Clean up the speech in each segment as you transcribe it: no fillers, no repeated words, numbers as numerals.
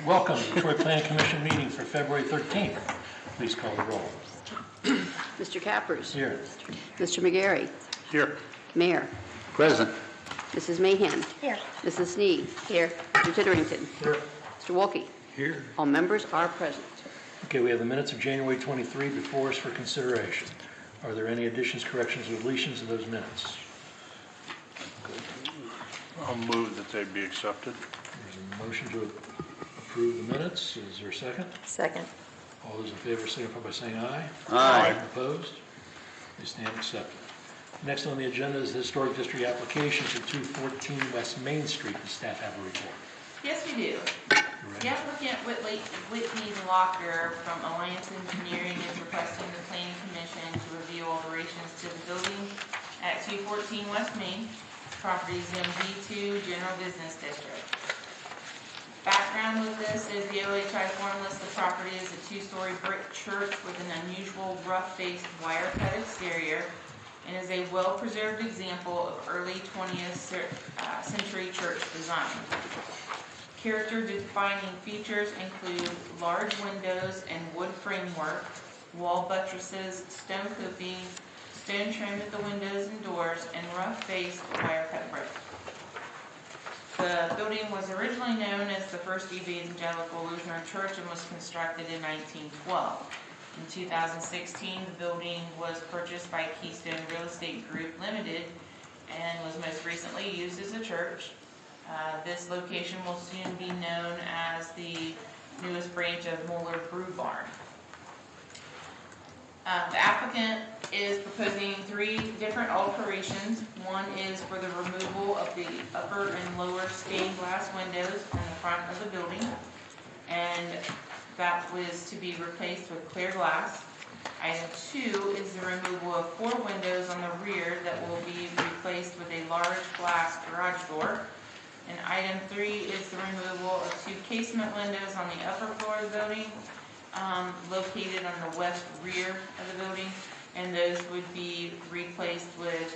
Welcome to the Troy Planning Commission meeting for February 13th. Please call the roll. Mr. Cappers. Here. Mr. McGarry. Here. Mayor. Present. Mrs. Mahan. Here. Mrs. Sneed. Here. Mr. Titterington. Here. Mr. Wolke. Here. All members are present. Okay, we have the minutes of January 23 before us for consideration. Are there any additions, corrections, or deletions to those minutes? I'll move that they be accepted. There's a motion to approve the minutes. Is there a second? Second. All those in favor signify by saying aye. Aye. Opposed? They stand accepted. Next on the agenda is the Historic District application for 214 West Main Street. Does staff have a report? Yes, we do. You ready? The applicant Whitney Locker from Alliance Engineering is requesting the Planning Commission to review alterations to the building at 214 West Main, property zone B2, General Business District. Background with this is the OHI form lists the property as a two-story brick church with an unusual rough-faced wire-cut exterior and is a well-preserved example of early 20th century church design. Character-defining features include large windows and wood framework, wall buttresses, stone coping, stone trim at the windows and doors, and rough-faced wire-cut brick. The building was originally known as the First Evangelical Lutheran Church and was constructed in 1912. In 2016, the building was purchased by Keystone Real Estate Group Limited and was most recently used as a church. This location will soon be known as the newest branch of Moeller Brew Barn. The applicant is proposing 3 different alterations. One is for the removal of the upper and lower stained glass windows in the front of the building, and that was to be replaced with clear glass. Item 2 is the removal of 4 windows on the rear that will be replaced with a large glass garage door. And item 3 is the removal of 2 casement windows on the upper floor of the building, located on the west rear of the building, and those would be replaced with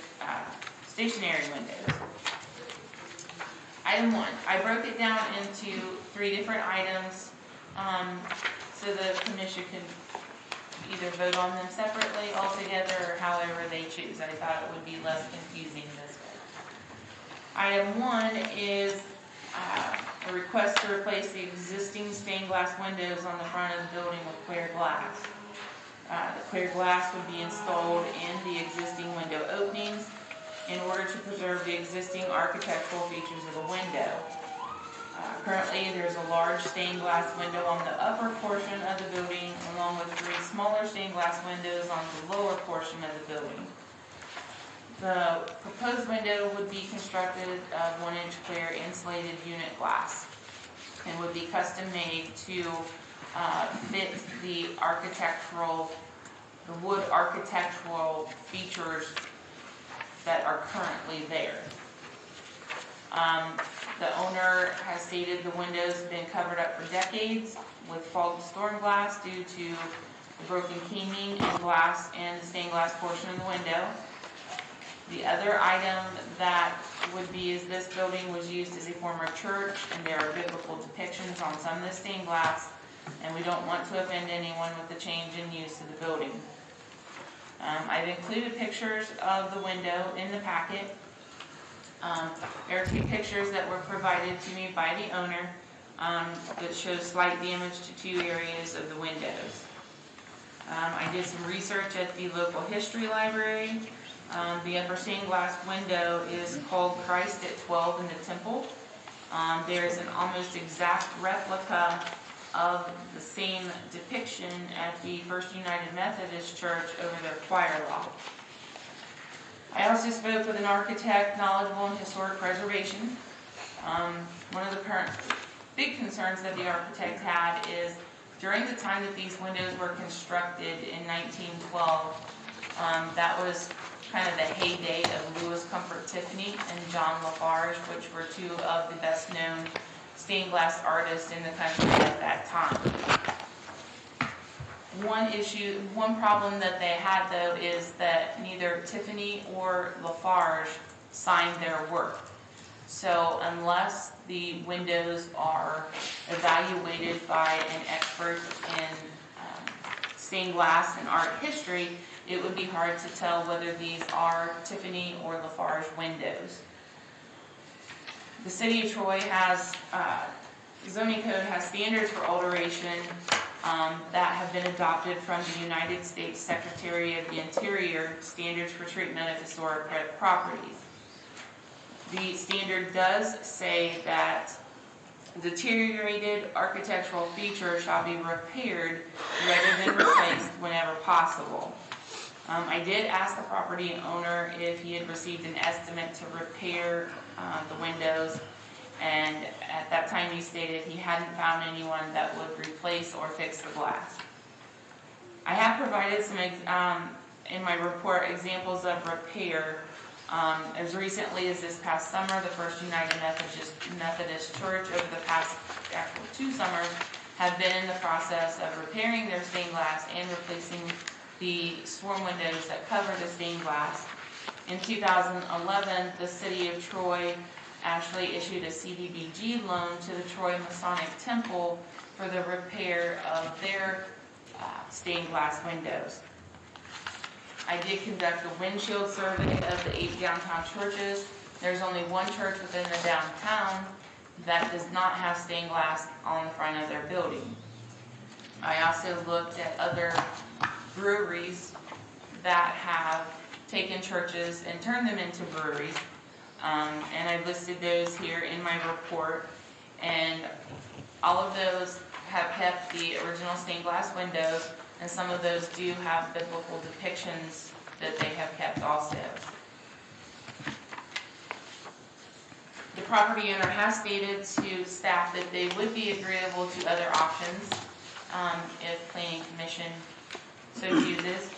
stationary windows. Item 1, I broke it down into 3 different items so the commission can either vote on them separately, altogether, or however they choose. I thought it would be less confusing this way. Item 1 is a request to replace the existing stained glass windows on the front of the building with clear glass. The clear glass would be installed in the existing window openings in order to preserve the existing architectural features of the window. Currently, there's a large stained glass window on the upper portion of the building, along with 3 smaller stained glass windows on the lower portion of the building. The proposed window would be constructed of 1-inch clear insulated unit glass and would be custom made to fit the wood architectural features that are currently there. The owner has stated the windows have been covered up for decades with fogged storm glass due to the broken keying in glass and the stained glass portion of the window. The other item that would be is this building was used as a former church, and there are biblical depictions on some of the stained glass, and we don't want to offend anyone with the change in use of the building. I've included pictures of the window in the packet. There are 2 pictures that were provided to me by the owner that shows slight damage to 2 areas of the windows. I did some research at the local history library. The upper stained glass window is called Christ at 12 in the Temple. There is an almost exact replica of the same depiction at the First United Methodist Church over their choir loft. I also spoke with an architect knowledgeable in historic preservation. One of the current big concerns that the architect had is during the time that these windows were constructed in 1912, that was kind of the heyday of Louis Comfort Tiffany and John Lafarge, which were 2 of the best known stained glass artists in the country at that time. One problem that they had though is that neither Tiffany or Lafarge signed their work. So unless the windows are evaluated by an expert in stained glass and art history, it would be hard to tell whether these are Tiffany or Lafarge windows. The City of Troy has, zoning code has standards for alteration that have been adopted from the United States Secretary of the Interior Standards for Treatment of Historic Properties. The standard does say that deteriorated architectural features shall be repaired rather than replaced whenever possible. I did ask the property owner if he had received an estimate to repair the windows, and at that time he stated he hadn't found anyone that would replace or fix the glass. I have provided some, in my report, examples of repair. As recently as this past summer, the First United Methodist Church over the past actual 2 summers have been in the process of repairing their stained glass and replacing the storm windows that cover the stained glass. In 2011, the City of Troy actually issued a CDBG loan to the Troy Masonic Temple for the repair of their stained glass windows. I did conduct a windshield survey of the 8 downtown churches. There's only one church within the downtown that does not have stained glass on the front of their building. I also looked at other breweries that have taken churches and turned them into breweries. And I listed those here in my report. And all of those have kept the original stained glass windows, and some of those do have biblical depictions that they have kept also. The property owner has stated to staff that they would be agreeable to other options if Planning Commission so chooses.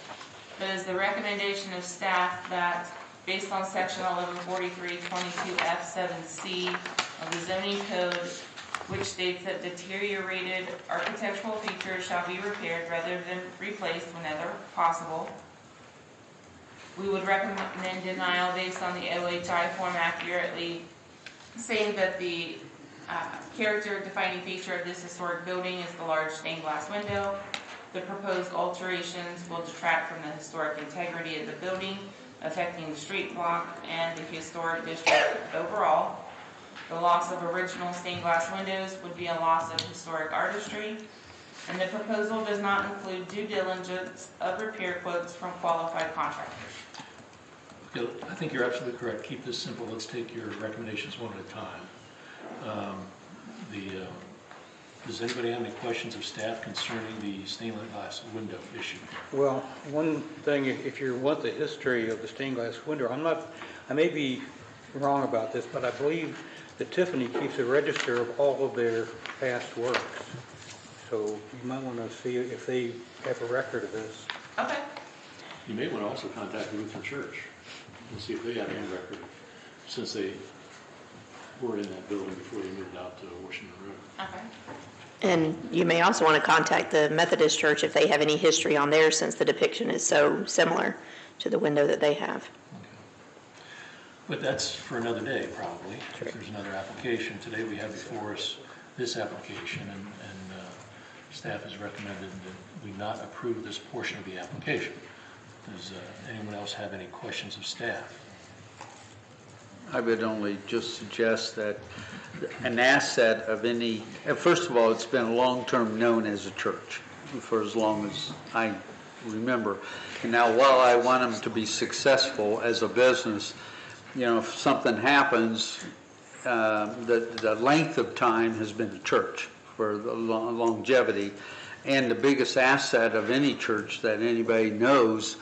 But it is the recommendation of staff that, based on section 1143-22F7C of the zoning code, which states that deteriorated architectural features shall be repaired rather than replaced whenever possible, we would recommend denial based on the OHI form accurately saying that the character defining feature of this historic building is the large stained glass window. The proposed alterations will detract from the historic integrity of the building, affecting the street block and the historic district overall. The loss of original stained glass windows would be a loss of historic artistry, and the proposal does not include due diligence of repair quotes from qualified contractors. Okay, I think you're absolutely correct. Keep this simple. Let's take your recommendations one at a time. Does anybody have any questions of staff concerning the stained glass window issue? Well, one thing, if you want the history of the stained glass window, I may be wrong about this, but I believe that Tiffany keeps a register of all of their past works. So you might want to see if they have a record of this. Okay. You may want to also contact the Lutheran Church and see if they have any record, since they were in that building before they moved out to Washington Road. Okay. And you may also want to contact the Methodist Church if they have any history on there, since the depiction is so similar to the window that they have. Okay. But that's for another day, probably, if there's another application. Today we have before us this application, and staff has recommended that we not approve this portion of the application. Does anyone else have any questions of staff? I would only just suggest that an asset of any, first of all, it's been long-term known as a church for as long as I remember. And now, while I want them to be successful as a business, you know, if something happens, the length of time has been the church for the longevity. And the biggest asset of any church that anybody knows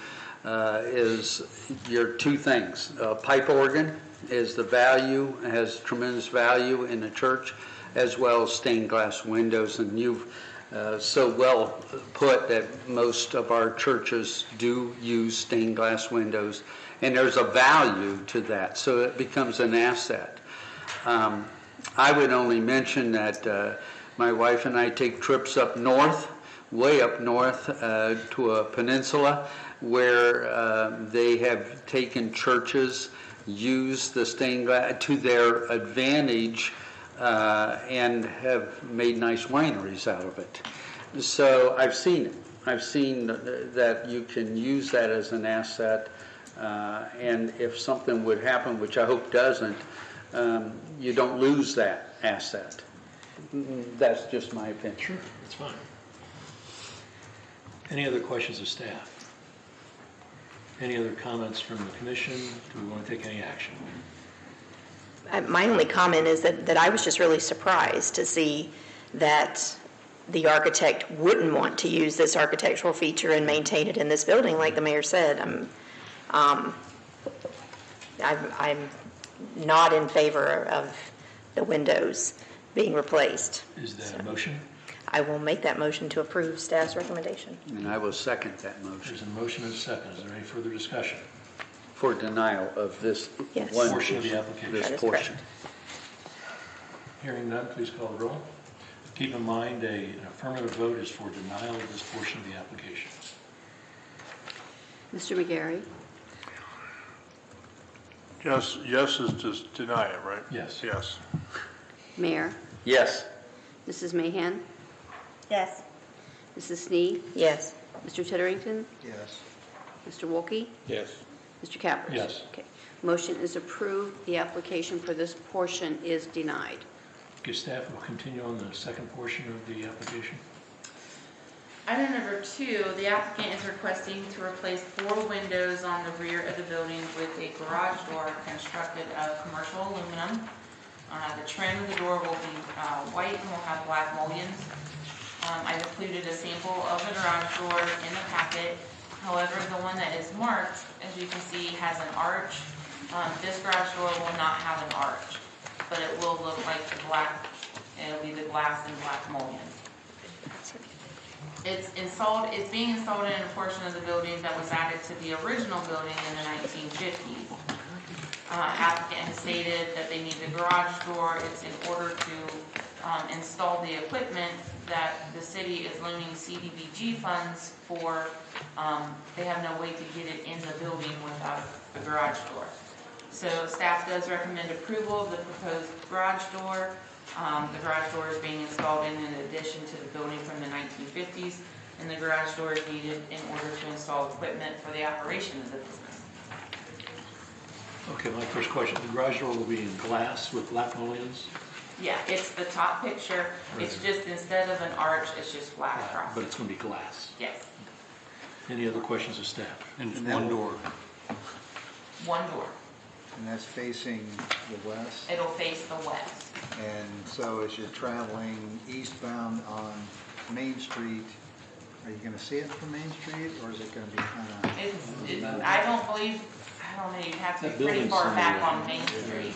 is your 2 things. Pipe organ is the value, has tremendous value in the church, as well as stained glass windows. And you've so well put that most of our churches do use stained glass windows, and there's a value to that, so it becomes an asset. I would only mention that my wife and I take trips up north, way up north to a peninsula where they have taken churches use the stained glass to their advantage and have made nice wineries out of it. So I've seen it. I've seen that you can use that as an asset, and if something would happen, which I hope doesn't, you don't lose that asset. That's just my opinion. Sure, that's fine. Any other questions of staff? Any other comments from the commission? Do we want to take any action? My only comment is that I was just really surprised to see that the architect wouldn't want to use this architectural feature and maintain it in this building, like the mayor said. I'm not in favor of the windows being replaced. Is that a motion? I will make that motion to approve staff's recommendation. And I will second that motion There's a motion and a second. Is there any further discussion? for denial of this Yes. one. Portion of the application. This That is portion. Hearing none, please call the roll. Keep in mind, an affirmative vote is for denial of this portion of the application. Mr. McGarry, Yes is to deny it, right? Yes. Yes. Mayor, Yes. Mrs. Mahan, Yes. Mrs. Sneed, Yes. Mr. Titterington, Yes. Mr. Wolke, Yes. Mr. Cappers. Yes. Okay. Motion is approved. The application for this portion is denied. Okay, staff will continue on the second portion of the application. Item number 2, the applicant is requesting to replace 4 windows on the rear of the building with a garage door constructed of commercial aluminum. The trim of the door will be white and will have black mullions. I've included a sample of the garage door in the packet. However, the one that is marked, as you can see, has an arch. This garage door will not have an arch, but it will look like the black, it'll be the glass and black mullions. It's being installed in a portion of the building that was added to the original building in the 1950s. Applicant has stated that they need the garage door. It's in order to install the equipment that the city is loaning CDBG funds for. They have no way to get it in the building without the garage door. So staff does recommend approval of the proposed garage door. The garage door is being installed in addition to the building from the 1950s, and the garage door is needed in order to install equipment for the operation of the business. Okay, my first question, the garage door will be in glass with black mullions, Yeah, it's the top picture. It's just instead of an arch, it's just flat across. but it's going to be glass. Yes, Any other questions of staff? And it's one door. one door. And that's facing the west. It'll face the west. And so as you're traveling eastbound on Main Street, are you gonna see it from Main Street, or is it gonna be kinda? I don't know, you'd have to That be pretty building's far back somewhere. on Main Street.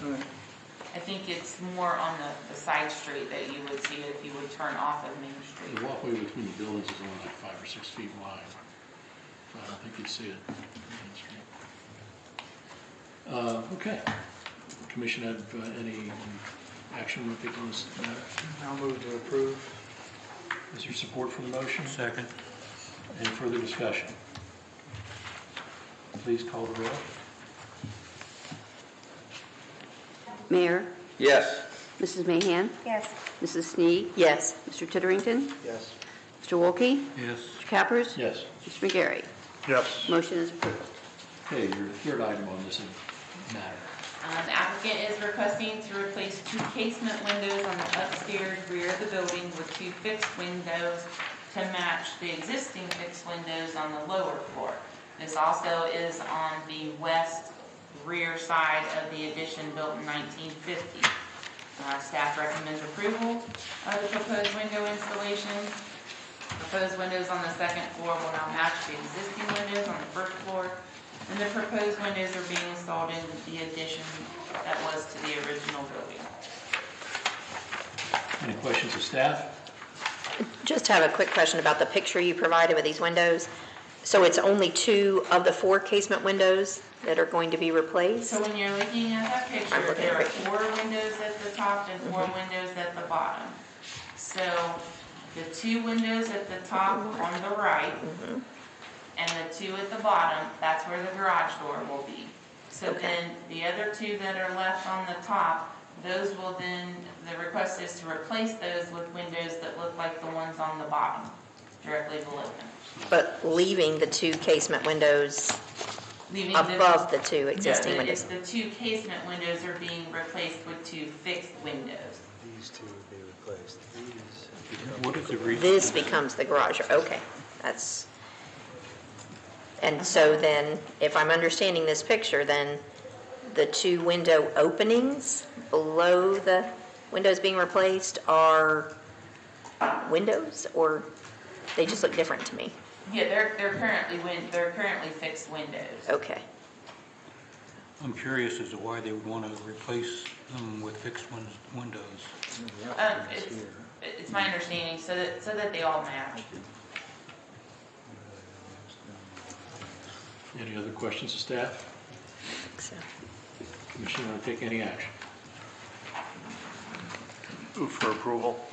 I think it's more on the side street that you would see it if you would turn off of Main The Street. walkway between the buildings is only like 5 or 6 feet wide. So I don't think you'd see it on Main Street. Okay. Commission have any action we'll take on this matter? I'll move to approve. Is there support for the motion? Second. Any further discussion? Please call the roll. Mayor, Yes. Mrs. Mahan, Yes. Mrs. Sneed, Yes. Mr. Titterington, Yes. Mr. Wolke, Yes. Mr. Cappers, Yes. Mr. McGarry. Yes. Motion is approved. Okay, your third item on this matter. The applicant is requesting to replace 2 casement windows on the upstairs rear of the building with 2 fixed windows to match the existing fixed windows on the lower floor. This also is on the west rear side of the addition built in 1950. Staff recommends approval of the proposed window installation. Proposed windows on the second floor will now match the existing windows on the first floor, and the proposed windows are being installed in the addition that was to the original building. Any questions of staff? Just have a quick question about the picture you provided with these windows. So it's only 2 of the 4 casement windows that are going to be replaced? So when you're looking at that I'm picture, looking there at are it. 4 windows at the top and 4 windows at the bottom. So the 2 windows at the top on the right and the 2 at the bottom, that's where the garage door will be. So Okay. then the other two that are left on the top, those will then, the request is to replace those with windows that look like the ones on the bottom, directly below them. But leaving the 2 casement windows Leaving above the 2 existing No, windows. the 2 casement windows are being replaced with 2 fixed windows. These two would be replaced. What is the reason? This becomes the garage, okay, that's, and so then, if I'm understanding this picture, then the 2 window openings below the windows being replaced are windows, or they just look different to me? Yeah, they're currently fixed windows. Okay, I'm curious as to why they would want to replace them with fixed windows. It's my understanding, so that they all match. Any other questions of staff? so, Commission want to take any action? Move for approval.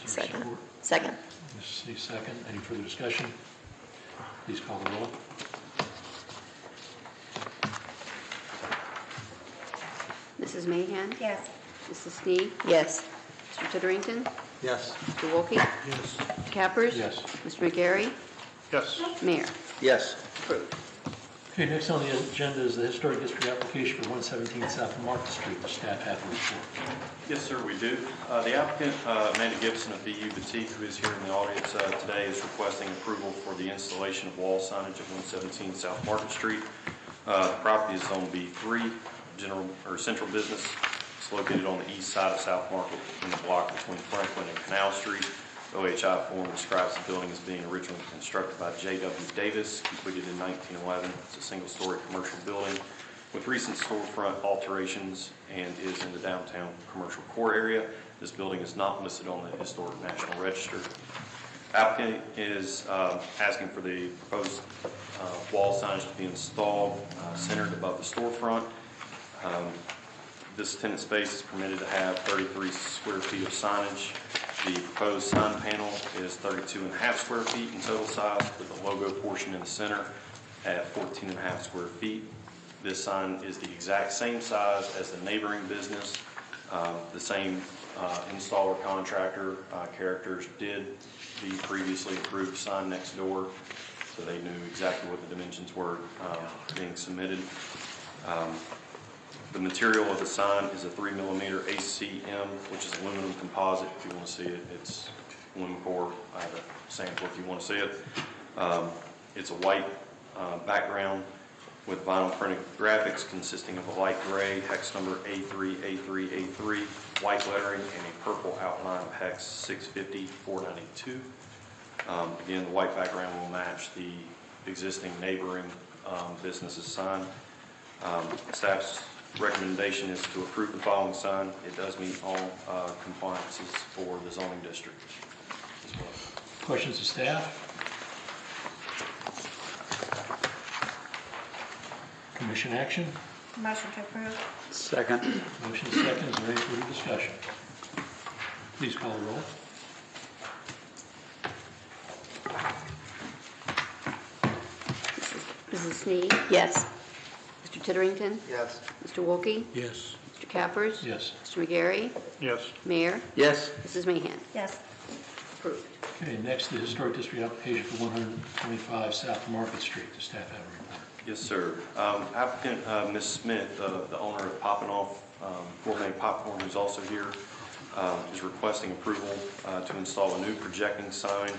Is there second, support? second, Mrs. C, second. Any further discussion? Please call the roll. Mrs. Mahan? Yes. Mrs. Snee? Yes. Mr. Titterington? Yes. Mr. Wolke? Yes. Mr. Cappers? Yes. Mr. McGarry? Yes. Mayor? Yes. Approved. Okay, next on the agenda is the Historic District application for 117 South Market Street. The staff have a report. Yes, sir, we do. The applicant, Amanda Gibson of BU Boutique, who is here in the audience today, is requesting approval for the installation of wall signage at 117 South Market Street. The property is Zone B3, general or central business. It's located on the east side of South Market in the block between Franklin and Canal Street. OHI form describes the building as being originally constructed by J.W. Davis, completed in 1911. It's a single-story commercial building with recent storefront alterations and is in the downtown commercial core area. This building is not listed on the Historic National Register. Applicant is asking for the proposed wall signage to be installed centered above the storefront. This tenant space is permitted to have 33 square feet of signage. The proposed sign panel is 32.5 square feet in total size, with the logo portion in the center at 14.5 square feet. This sign is the exact same size as the neighboring business. The same installer contractor characters did the previously approved sign next door, so they knew exactly what the dimensions were being submitted. The material of the sign is a 3mm ACM, which is aluminum composite. If you want to see it, it's aluminum core. I have a sample if you want to see it. It's a white background with vinyl printed graphics consisting of a light gray hex number A3A3A3, white lettering, and a purple outline of hex 650-492. Again, the white background will match the existing neighboring business's sign. Staff's recommendation is to approve the following sign. It does meet all compliances for the zoning district as well. Questions of staff? Commission action? Motion to approve. Second. Motion is second. Is there any further discussion? Please call the roll. Mrs. Snee? Yes. Mr. Titterington? Yes. Mr. Wolke? Yes. Mr. Cappers? Yes. Mr. McGarry? Yes. Mayor? Yes. Mrs. Mahan? Yes. Approved. Okay, next, the Historic District application for 125 South Market Street. The staff have a report. Yes, sir. Applicant, Ms. Smith, the owner of Poppin' Off Gourmet Popcorn, who's also here, is requesting approval to install a new projecting sign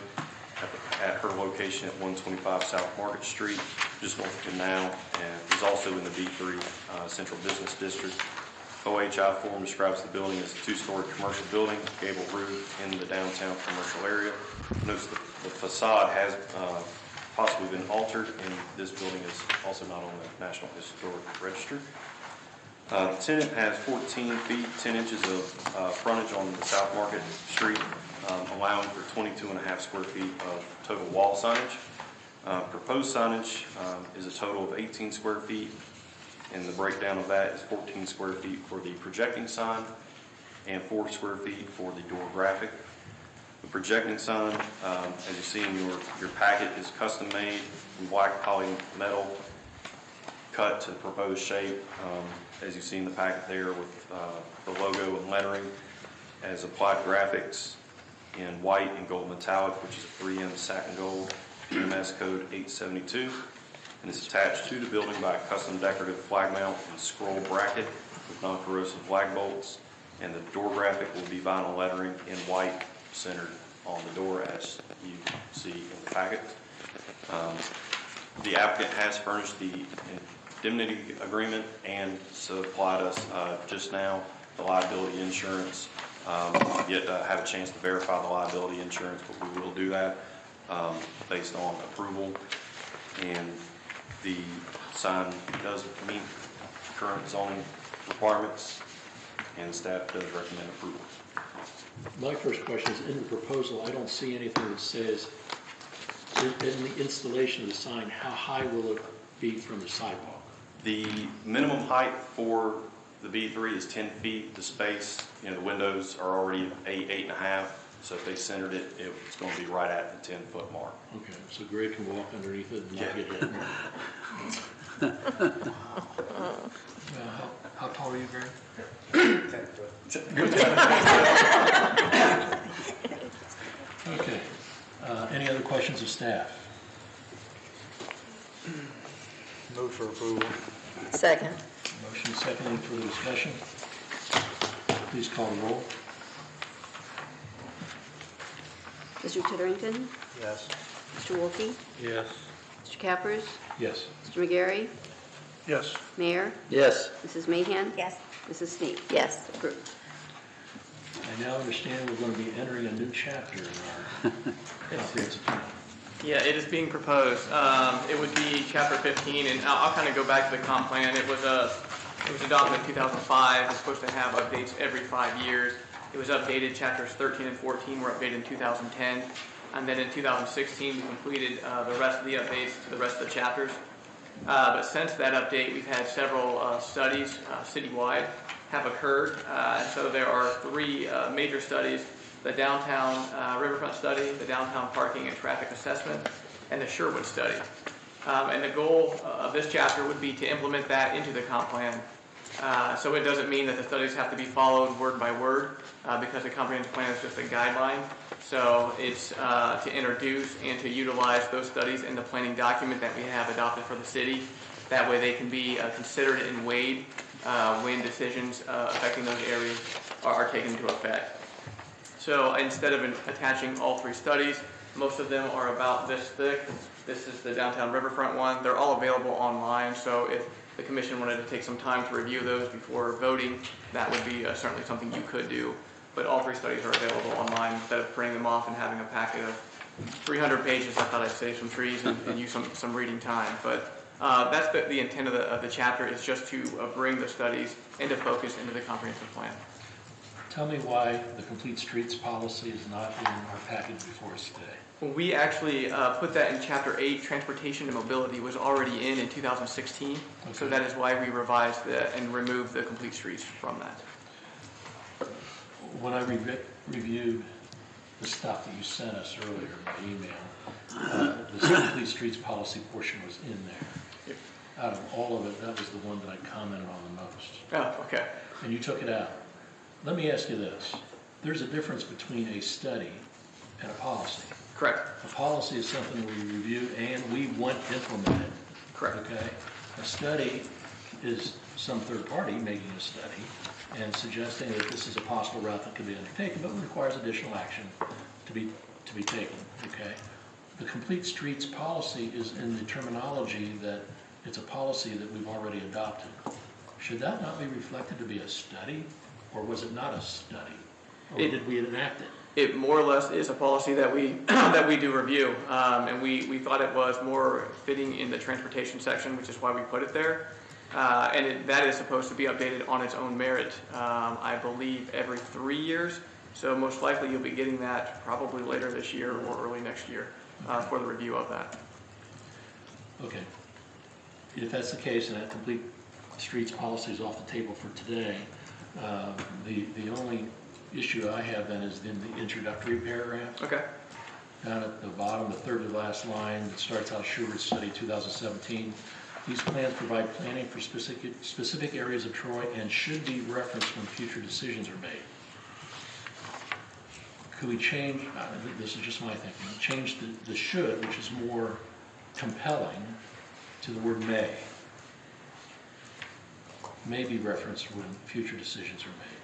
at her location at 125 South Market Street, just north of Canal, and is also in the B3 Central Business District. OHI form describes the building as a 2-story commercial building, gable roof in the downtown commercial area. Notice the facade has possibly been altered, and this building is also not on the National Historic Register. The tenant has 14 feet, 10 inches of frontage on the South Market Street, allowing for 22.5 square feet of total wall signage. Proposed signage is a total of 18 square feet, and the breakdown of that is 14 square feet for the projecting sign and 4 square feet for the door graphic. The projecting sign, as you see in your packet, is custom made in black poly metal. cut to the proposed shape, as you see in the packet there with the logo and lettering, as applied graphics in white and gold metallic, which is a 3M satin gold, PMS code 872, and is attached to the building by a custom decorative flag mount and scroll bracket with non-corrosive flag bolts, and the door graphic will be vinyl lettering in white centered on the door as you see in the packet. The applicant has furnished the indemnity agreement and supplied us just now the liability insurance. Yet to have a chance to verify the liability insurance, but we will do that based on approval. And the sign does meet current zoning requirements, and staff does recommend approval. My first question is, in the proposal, I don't see anything that says, in the installation of the sign, how high will it be from the sidewalk? The minimum height for the B3 is 10 feet. The space, the windows are already 8.5. So if they centered it, it's going to be right at the 10-foot mark. Okay, so Greg can walk underneath it and not get hit. How tall are you, Greg? 10 foot. Okay. Any other questions of staff? Move for approval. Second. Motion is second. Any further discussion? Please call the roll. Mr. Titterington? Yes. Mr. Wolke? Yes. Mr. Cappers? Yes. Mr. McGarry? Yes. Mayor? Yes. Mrs. Mahan? Yes. Mrs. Snead? Yes. Approved. I now understand we're going to be entering a new chapter in our comprehensive plan. Yeah, it is being proposed. It would be Chapter 15, and I'll kind of go back to the comp plan. It was adopted in 2005. It's supposed to have updates every 5 years. It was updated. Chapters 13 and 14 were updated in 2010, and then in 2016 we completed the rest of the updates to the rest of the chapters. But since that update, we've had several studies citywide have occurred. So there are 3 major studies: the downtown riverfront study, the downtown parking and traffic assessment, and the Sherwood study. And the goal of this chapter would be to implement that into the comp plan. So it doesn't mean that the studies have to be followed word by word, because the comprehensive plan is just a guideline. So it's to introduce and to utilize those studies in the planning document that we have adopted for the city. That way they can be considered and weighed when decisions affecting those areas are taken into effect. So instead of attaching all 3 studies, most of them are about this thick. This is the downtown riverfront one. They're all available online, so if the commission wanted to take some time to review those before voting, that would be certainly something you could do. But all 3 studies are available online. Instead of printing them off and having a packet of 300 pages, I thought I'd save some trees and use some reading time. But that's the intent of the chapter, is just to bring the studies into focus into the comprehensive plan. Tell me why the complete streets policy is not in our package before us today. Well, we actually put that in Chapter 8. Transportation and mobility was already in 2016. Okay. So that is why we revised that and removed the complete streets from that. When I reviewed the stuff that you sent us earlier by email, the complete streets policy portion was in there. Yep. Out of all of it, that was the one that I commented on the most. Oh, okay. And you took it out. Let me ask you this. There's a difference between a study and a policy. Correct. A policy is something we review and we want implemented. Correct. Okay? A study is some third party making a study and suggesting that this is a possible route that could be undertaken, but requires additional action to be taken. Okay? The complete streets policy is in the terminology that it's a policy that we've already adopted. Should that not be reflected to be a study, or was it not a study? Or did we enact it? It more or less is a policy that we that we do review, and we thought it was more fitting in the transportation section, which is why we put it there. And that is supposed to be updated on its own merit, I believe, every 3 years. So most likely you'll be getting that probably later this year or early next year for the review of that. Okay. If that's the case and that complete streets policy is off the table for today, the only issue I have then is in the introductory paragraph. Okay. Down at the bottom, the third to last line, it starts out Sherwood Study 2017. These plans provide planning for specific areas of Troy and should be referenced when future decisions are made. Could we change, this is just my thinking, change the should, which is more compelling, to the word may? May be referenced when future decisions are made.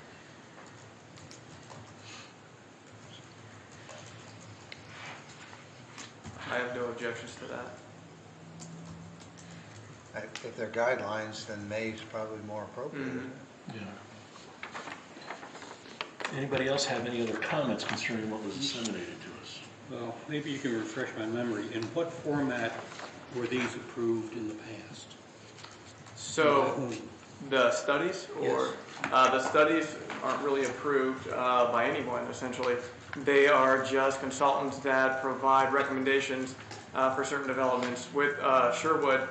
I have no objections to that. If they're guidelines, then may is probably more appropriate. Yeah. Anybody else have any other comments concerning what was disseminated to us? Well, maybe you can refresh my memory. In what format were these approved in the past? So, the studies, or the studies aren't really approved by anyone, essentially. They are just consultants that provide recommendations for certain developments. With Sherwood,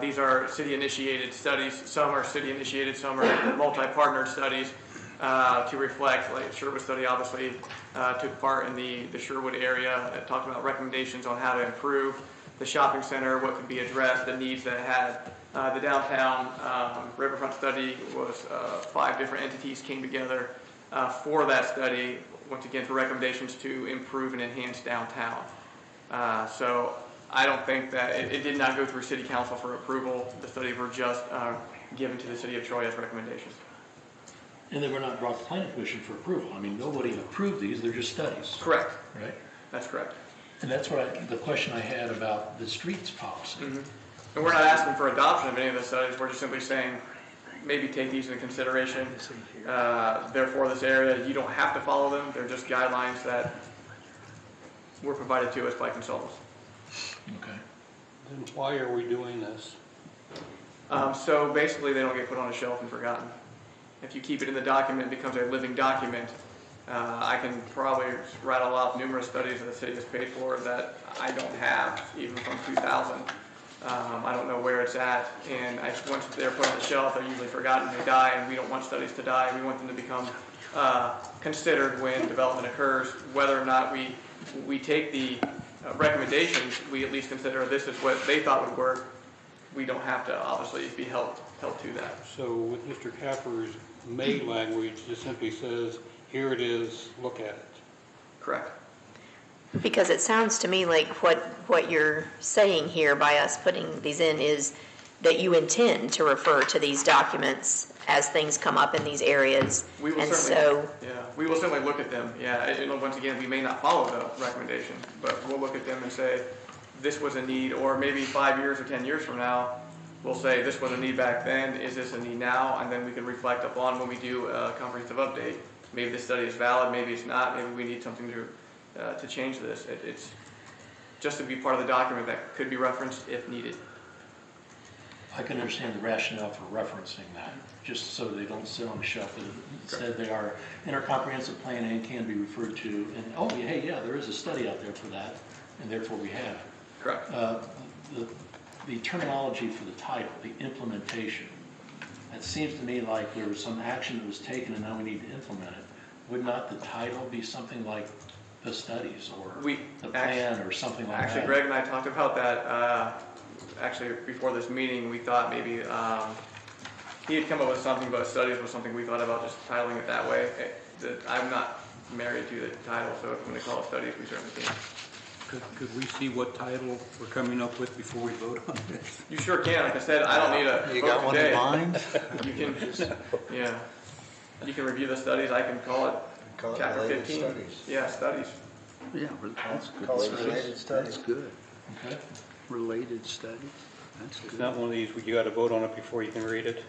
these are city-initiated studies. Some are city-initiated, some are multi-partnered studies to reflect, like Sherwood study obviously took part in the Sherwood area. It talked about recommendations on how to improve the shopping center, what could be addressed, the needs that it had. The downtown riverfront study was 5 different entities came together for that study, once again for recommendations to improve and enhance downtown. So I don't think that, it did not go through City Council for approval. The studies were just given to the City of Troy as recommendations. And they were not brought to Planning Commission for approval. I mean, nobody approved these, they're just studies. Correct. Right? That's correct. And that's what the question I had about the streets policy. Mm-hmm. And we're not asking for adoption of any of the studies, we're just simply saying, maybe take these into consideration. Therefore, this area, you don't have to follow them, they're just guidelines that were provided to us by consultants. Okay. Then why are we doing this? So basically, they don't get put on a shelf and forgotten. If you keep it in the document, it becomes a living document. I can probably rattle off numerous studies that the city has paid for that I don't have, even from 2000. I don't know where it's at, and once they're put on the shelf, they're usually forgotten, they die, and we don't want studies to die. We want them to become considered when development occurs. Whether or not we take the recommendations, we at least consider this is what they thought would work. We don't have to obviously be held to that. So with Mr. Capper's May language, it simply says, here it is, look at it. Correct. Because it sounds to me like what you're saying here by us putting these in is that you intend to refer to these documents as things come up in these areas. We will we will certainly look at them. Yeah, and once again, we may not follow the recommendation, but we'll look at them and say, this was a need, or maybe 5 years or 10 years from now, we'll say this was a need back then, is this a need now? And then we can reflect upon when we do a comprehensive update. Maybe this study is valid, maybe it's not, maybe we need something to change this. It's just to be part of the document that could be referenced if needed. I can understand the rationale for referencing that, just so they don't sit on the shelf. Instead, they are in our comprehensive plan and can be referred to, and oh, hey, yeah, there is a study out there for that, and therefore we have it. Correct. The terminology for the title, the implementation, it seems to me like there was some action that was taken and now we need to implement it. Would not the title be something like the studies or the plan or something like that? Actually, Greg and I talked about that. Actually, before this meeting, we thought maybe he had come up with something, but studies was something we thought about just titling it that way. I'm not married to the title, so if we want to call it studies, we certainly can. Could we see what title we're coming up with before we vote on this? You sure can. Like I said, I don't need a You vote got one today. in mind? You can just, yeah. You can review the studies. I can call it Call it chapter related 15. studies. Yeah, studies. Yeah, that's good. Call it related studies. That's good. Okay. Related studies, that's It's good. not one of these where you got to vote on it before you can read it.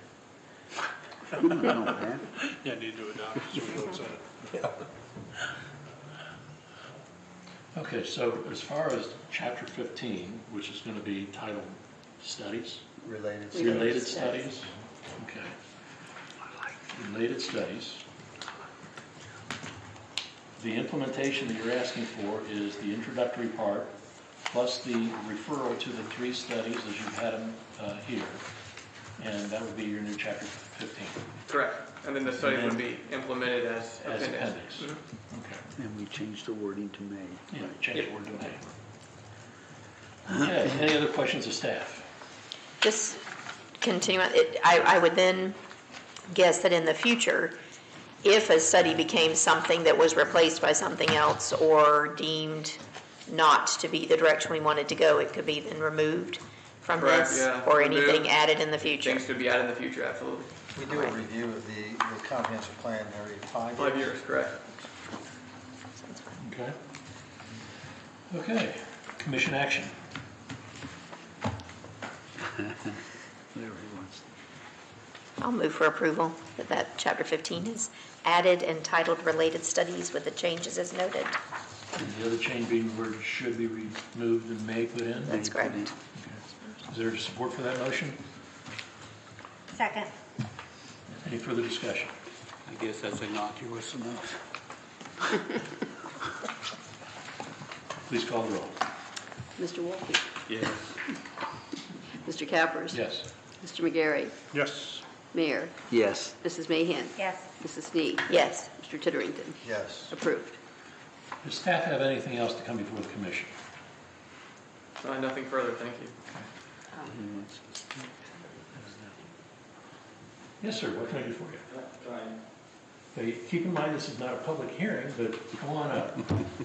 No, man. Yeah, need to adopt it, so we vote on it. Okay, so as far as chapter 15, which is going to be titled Studies, Related Related Studies, okay. Related Studies. The implementation that you're asking for is the introductory part, plus the referral to the 3 studies as you've had them here, and that would be your new chapter 15. Correct. And then the studies would be implemented as As appendix. appendix. Mhm. Okay. And we changed the wording to may. Yeah, change the word to may. Okay, any other questions of staff? just continue, I would then guess that in the future, if a study became something that was replaced by something else or deemed not to be the direction we wanted to go, it could be then removed from Correct, this? yeah. Or Removed. anything added in the future? Things could be added in the future, absolutely. We do a review of the comprehensive plan every 5 years. 5 years, correct. Okay. Okay, commission action. There he was. I'll move for approval that chapter 15 is added and titled Related Studies with the changes as noted. And the other change being word should be removed and may put in? That's correct. Okay. Is there support for that motion? Second. Any further discussion? I guess that's innocuous enough. Please call the roll. Mr. Wolke? Yes. Mr. Cappers? Yes. Mr. McGarry? Yes. Mayor? Yes. Mrs. Mahan? Yes. Mrs. Snead? Yes. Mr. Titterington? Yes. Approved. Does staff have anything else to come before the commission? Nothing further, thank you. Yes, sir, what can I do for you? Hey, keep in mind, this is not a public hearing, but come on up.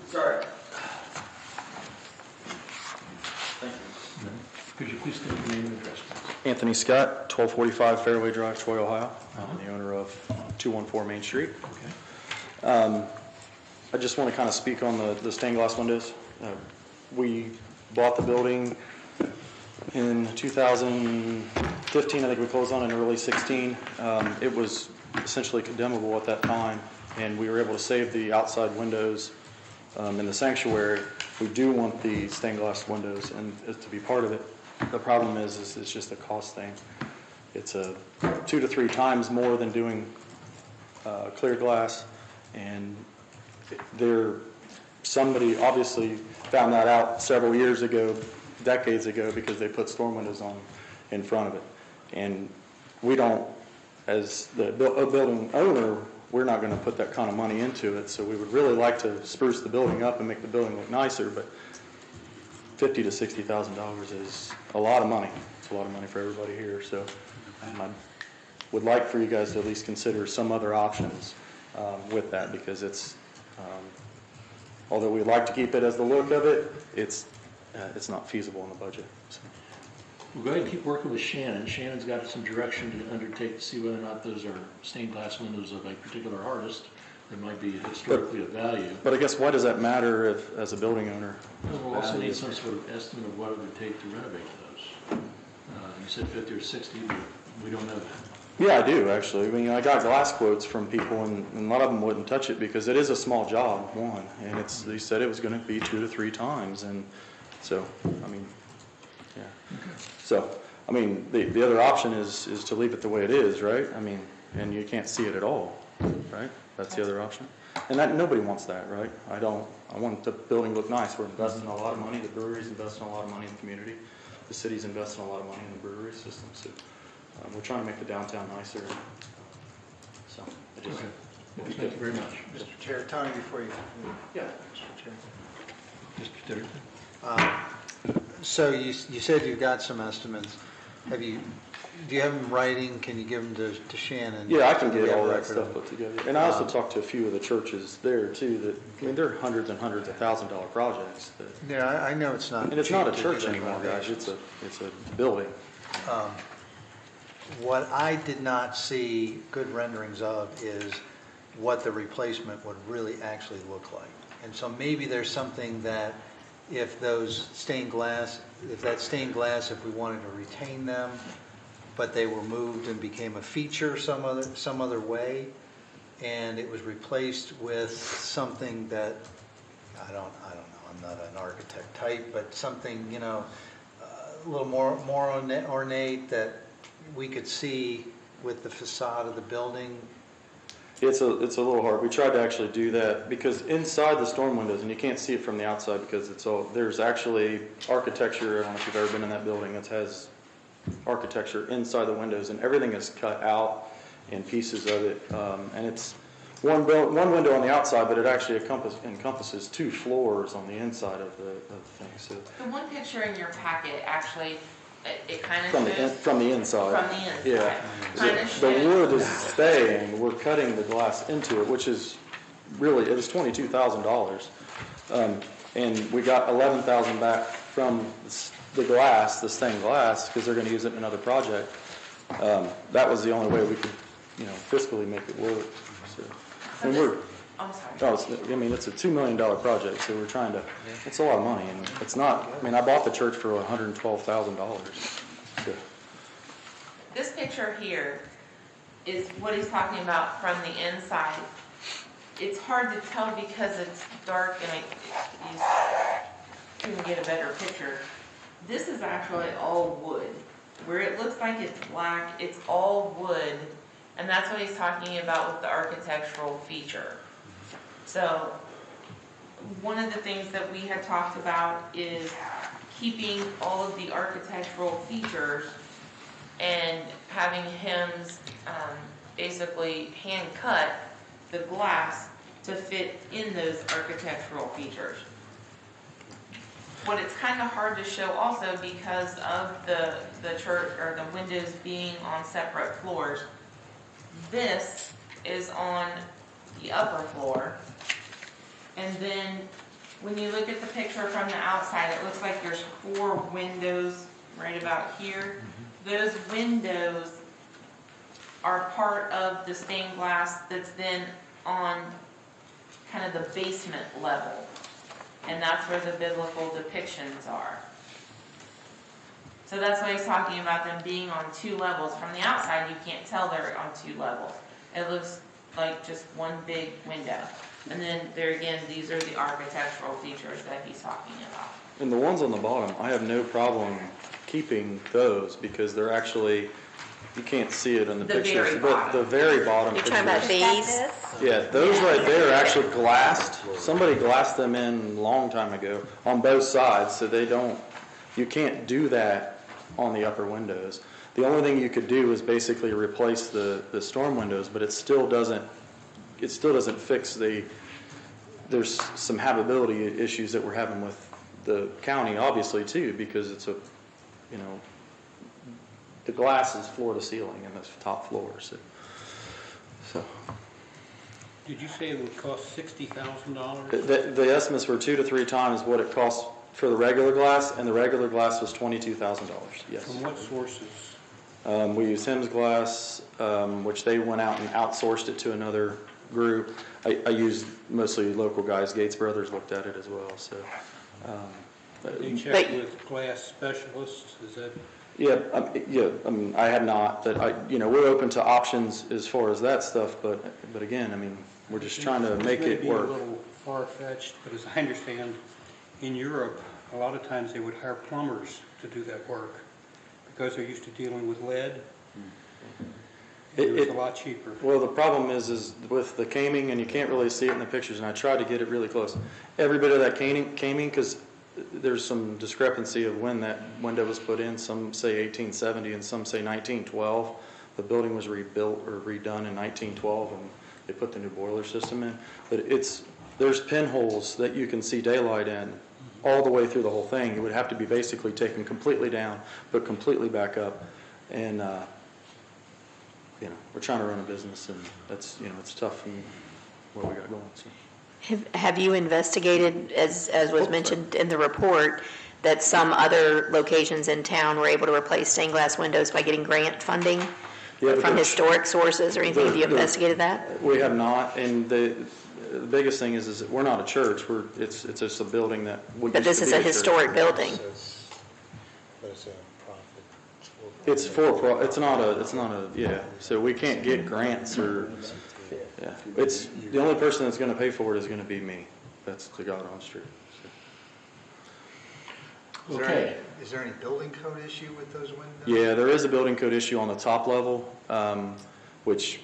Sorry. Could you please state your name and address, please? Anthony Scott, 1245 Fairway Drive, Troy, Ohio. I'm the owner of 214 Main Street. Okay. I just want to kind of speak on the stained glass windows. We bought the building in 2015, I think we closed on it in early 16. It was essentially condemnable at that time, and we were able to save the outside windows in the sanctuary. We do want the stained glass windows and to be part of it. The problem is it's just a cost thing. It's 2 to 3 times more than doing clear glass, and somebody obviously found that out several years ago, decades ago, because they put storm windows on in front of it. And we don't, as the building owner, we're not going to put that kind of money into it. So we would really like to spruce the building up and make the building look nicer, but $50,000 to $60,000 is a lot of money. It's a lot of money for everybody here. So I would like for you guys to at least consider some other options with that, because it's, although we'd like to keep it as the look of it, it's not feasible in the budget. So. We'll go ahead and keep working with Shannon. Shannon's got some direction to undertake to see whether or not those are stained glass windows of a particular artist that might be historically of value. But I guess why does that matter if, as a building owner? We'll also need some sort of estimate of what it would take to renovate those. You said 50 or 60, but we don't know that. Yeah, I do, actually. I mean, I got glass quotes from people, and a lot of them wouldn't touch it because it is a small job, one, and they said it was going to be 2 to 3 times, and so, I mean, yeah. Okay. So, I mean, the other option is to leave it the way it is, right? I mean, and you can't see it at all, right? That's the other option. And nobody wants that, right? I want the building to look nice. We're investing a lot of money. The brewery's investing a lot of money in the community. The city's investing a lot of money in the brewery system. So we're trying to make the downtown nicer. So, I just, okay. Well, thank you very much. Mr. Chair, Tony, before you. Yeah. Mr. Chair. Mr. Titterton? So you said you've got some estimates. Do you have them in writing? Can you give them to Shannon? Yeah, I can get all that stuff put together. And I also talked to a few of the churches there too that, I mean, they're hundreds and hundreds of $1,000 projects. Yeah, I know it's not. And it's not a cheap to church do anymore, guys. renovations. It's a building. What I did not see good renderings of is what the replacement would really actually look like. And so maybe there's something that if those stained glass, if we wanted to retain them, but they were moved and became a feature some other way, and it was replaced with something that, I don't know, I'm not an architect type, but something, a little more ornate that we could see with the facade of the building. It's a little hard. We tried to actually do that because inside the storm windows, and you can't see it from the outside because there's actually architecture. I don't know if you've ever been in that building. It has architecture inside the windows, and everything is cut out in pieces of it. And it's one window on the outside, but it actually encompasses 2 floors on the inside of the thing. So The one picture in your packet actually It kind of From shows. from the inside. From the inside. Yeah. Kind The of shows. wood is staying, we're cutting the glass into it, which is really, it was $22,000. And we got 11,000 back from the glass, the stained glass, because they're gonna use it in another project. That was the only way we could, fiscally make it work, so. And we're, I'm sorry. it's a $2 million project, so we're trying to, it's a lot of money, and it's not, I bought the church for $112,000. So, This picture here is what he's talking about from the inside. It's hard to tell because it's dark and you couldn't get a better picture. This is actually all wood. Where it looks like it's black, it's all wood, and that's what he's talking about with the architectural feature. So, one of the things that we had talked about is keeping all of the architectural features and having him basically hand cut the glass to fit in those architectural features. What it's kind of hard to show also because of the church or the windows being on separate floors. This is on the upper floor. And then when you look at the picture from the outside, it looks like there's 4 windows right about here. Those windows are part of the stained glass that's then on kind of the basement level. And that's where the biblical depictions are. So that's why he's talking about them being on 2 levels. From the outside, you can't tell they're on 2 levels. It looks like just one big window. And then there again, these are the architectural features that he's talking about. And the ones on the bottom, I have no problem keeping those because they're actually, you can't see it in the pictures. very bottom. The very bottom. You're talking about pictures. these? Yeah, those right there are actually glassed. Somebody glassed them in a long time ago on both sides, so you can't do that on the upper windows. The only thing you could do is basically replace the storm windows, but it still doesn't fix there's some habitability issues that we're having with the county, obviously, too, because it's the glass is floor to ceiling in this top floor, so. Did you say it would cost $60,000? The estimates were 2 to 3 times what it costs for the regular glass, and the regular glass was $22,000, yes. From what sources? We used Hems Glass, which they went out and outsourced it to another group. I used mostly local guys. Gates Brothers looked at it as well, so. They checked with glass specialists, is that? Yeah, I had not, but we're open to options as far as that stuff, but again, we're just trying to make it work. This may be a little far-fetched, but as I understand, in Europe, a lot of times they would hire plumbers to do that work because they're used to dealing with lead. It's a lot cheaper. Well, the problem is with the caming, and you can't really see it in the pictures, and I tried to get it really close. Every bit of that caming, because there's some discrepancy of when that window was put in. Some say 1870 and some say 1912. The building was rebuilt or redone in 1912, and they put the new boiler system in. But there's pinholes that you can see daylight in all the way through the whole thing. It would have to be basically taken completely down, but completely back up. And we're trying to run a business, and that's it's tough and what we got going. So. Have you investigated, as was mentioned in the report, that some other locations in town were able to replace stained glass windows by getting grant funding from historic sources or anything? Have you investigated that? We have not, and the biggest thing is that we're not a church. It's just a building that. But this is a historic building. But it's a profit. It's it's not a yeah. So we can't get grants or. Yeah, it's the only person that's going to pay for it is going to be me. That's the God on street. So. Okay. Is there any building code issue with those windows? Yeah, there is a building code issue on the top level, which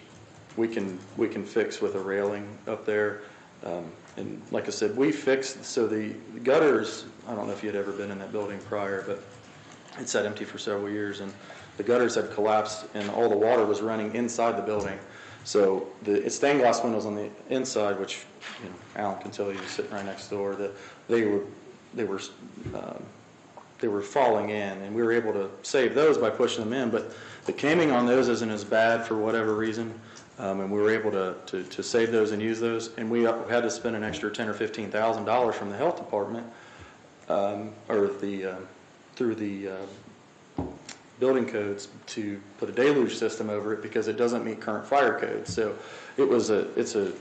we can fix with a railing up there. And like I said, we fixed, so the gutters, I don't know if you'd ever been in that building prior, but it sat empty for several years, and the gutters had collapsed and all the water was running inside the building. So it's stained glass windows on the inside, which Alan can tell you, sitting right next door, that they were they were falling in, and we were able to save those by pushing them in, but the caming on those isn't as bad for whatever reason, and we were able to save those and use those, and we had to spend an extra $10,000 or $15,000 from the health department, through the building codes to put a deluge system over it because it doesn't meet current fire codes. So it's a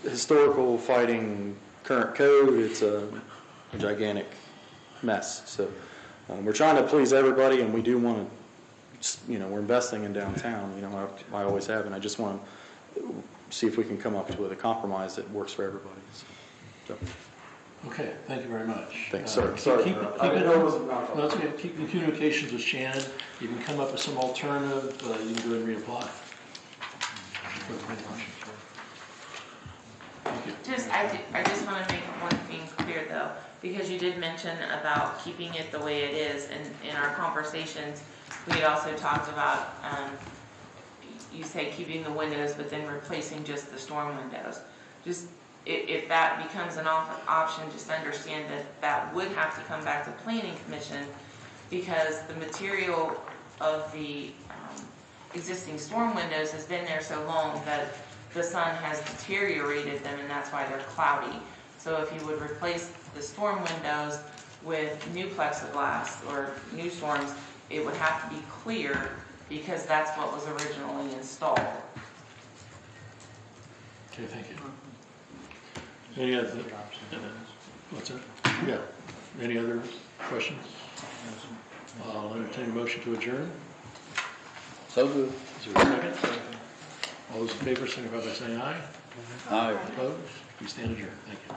historical fighting current code. It's a gigantic mess. So we're trying to please everybody, and we do want to, we're investing in downtown. I always have, and I just want to see if we can come up with a compromise that works for everybody. So. Okay, thank you very much. Thanks, sir. Keep the communications with Shannon. You can come up with some alternative, you can go ahead and reapply. Thank you. I just want to make one thing clear though, because you did mention about keeping it the way it is, and in our conversations, we had also talked about, you say keeping the windows, but then replacing just the storm windows. Just, if that becomes an option, just understand that that would have to come back to Planning Commission, because the material of the existing storm windows has been there so long that the sun has deteriorated them, and that's why they're cloudy. So if you would replace the storm windows with new plexiglass or new storms, it would have to be clear, because that's what was originally installed. Okay, thank you. Any other, what's that? Yeah, any other questions? I'll entertain a motion to adjourn. So good. Is there a second? All those in favor, signify by saying aye. Aye. Opposed? We stand adjourned. Thank you.